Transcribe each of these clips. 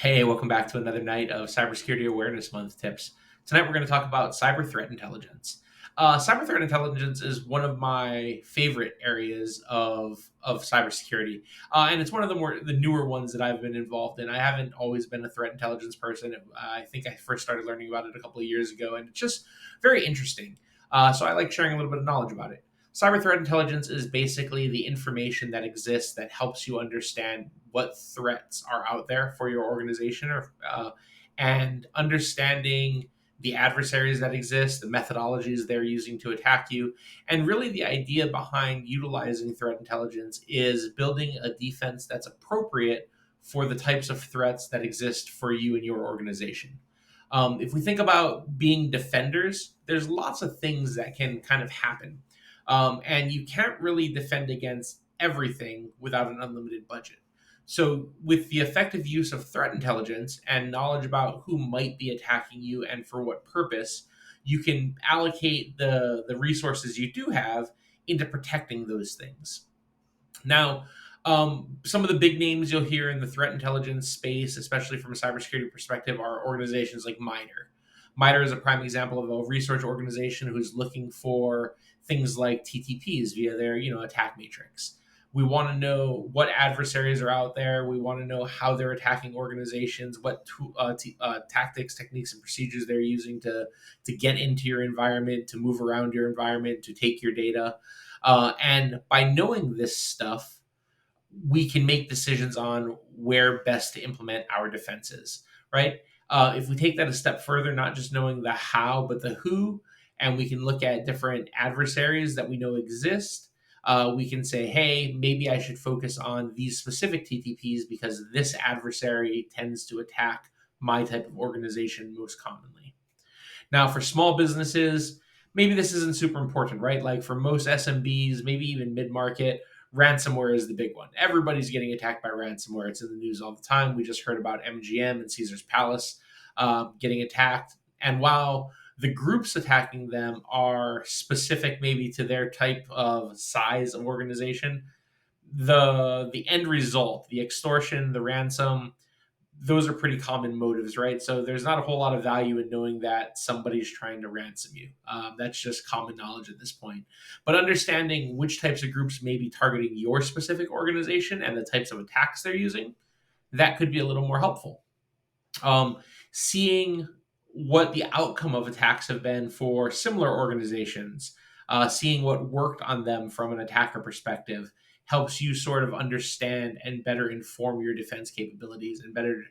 Hey, welcome back to another night of Cybersecurity Awareness Month tips. Tonight we're going to talk about cyber threat intelligence. Cyber threat intelligence is one of my favorite areas of cybersecurity, and it's one of the newer ones that I've been involved in. I haven't always been a threat intelligence person. I think I first started learning about it a couple of years ago, and it's just very interesting. So I like sharing a little bit of knowledge about it. Cyber threat intelligence is basically the information that exists that helps you understand what threats are out there for your organization, and understanding the adversaries that exist, the methodologies they're using to attack you. And really, the idea behind utilizing threat intelligence is building a defense that's appropriate for the types of threats that exist for you and your organization. If we think about being defenders, there's lots of things that can kind of happen. And you can't really defend against everything without an unlimited budget. So, with the effective use of threat intelligence and knowledge about who might be attacking you and for what purpose, you can allocate the resources you do have into protecting those things. Now, some of the big names you'll hear in the threat intelligence space, especially from a cybersecurity perspective, are organizations like MITRE. MITRE is a prime example of a research organization who's looking for things like TTPs via their attack matrix. We want to know what adversaries are out there. We want to know how they're attacking organizations, what tactics, techniques, and procedures they're using to get into your environment, to move around your environment, to take your data. And by knowing this stuff, we can make decisions on where best to implement our defenses, right? If we take that a step further, not just knowing the how, but the who, and we can look at different adversaries that we know exist, we can say, hey, maybe I should focus on these specific TTPs because this adversary tends to attack my type of organization most commonly. Now, for small businesses, maybe this isn't super important, right? Like for most SMBs, maybe even mid market, ransomware is the big one. Everybody's getting attacked by ransomware. It's in the news all the time. We just heard about MGM and Caesar's Palace getting attacked. And while the groups attacking them are specific maybe to their type of size of organization, the end result, the extortion, the ransom, those are pretty common motives, right? So there's not a whole lot of value in knowing that somebody's trying to ransom you. That's just common knowledge at this point. But understanding which types of groups may be targeting your specific organization and the types of attacks they're using, that could be a little more helpful. Seeing what the outcome of attacks have been for similar organizations, seeing what worked on them from an attacker perspective, helps you sort of understand and better inform your defense capabilities and better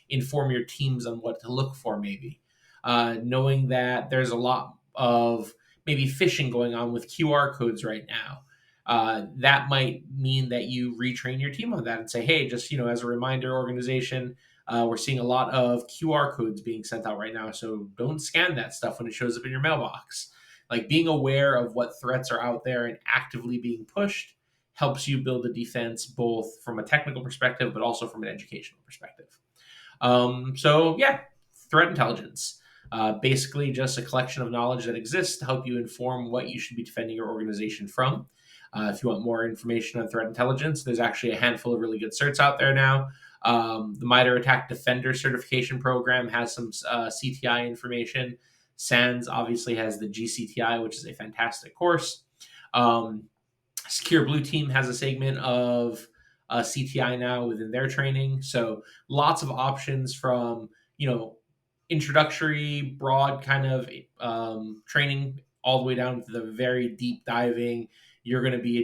inform your teams on what to look for, maybe. Knowing that there's a lot of maybe phishing going on with QR codes right now. That might mean that you retrain your team on that and say, hey, just as a reminder, organization, we're seeing a lot of QR codes being sent out right now, so don't scan that stuff when it shows up in your mailbox. Like being aware of what threats are out there and actively being pushed helps you build a defense both from a technical perspective, but also from an educational perspective. So yeah, threat intelligence. Basically, just a collection of knowledge that exists to help you inform what you should be defending your organization from. If you want more information on threat intelligence, there's actually a handful of really good certs out there now. The MITRE Attack Defender certification program has some CTI information. SANS obviously has the GCTI, which is a fantastic course. Secure Blue Team has a segment of CTI now within their training. So lots of options from, introductory, broad kind of training all the way down to the very deep diving. You're going to be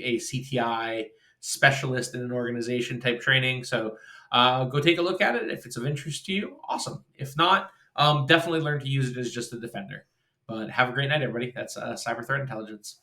a CTI specialist in an organization type training. So go take a look at it. If it's of interest to you, awesome. If not, definitely learn to use it as just a defender. But have a great night, everybody. That's Cyber Threat Intelligence.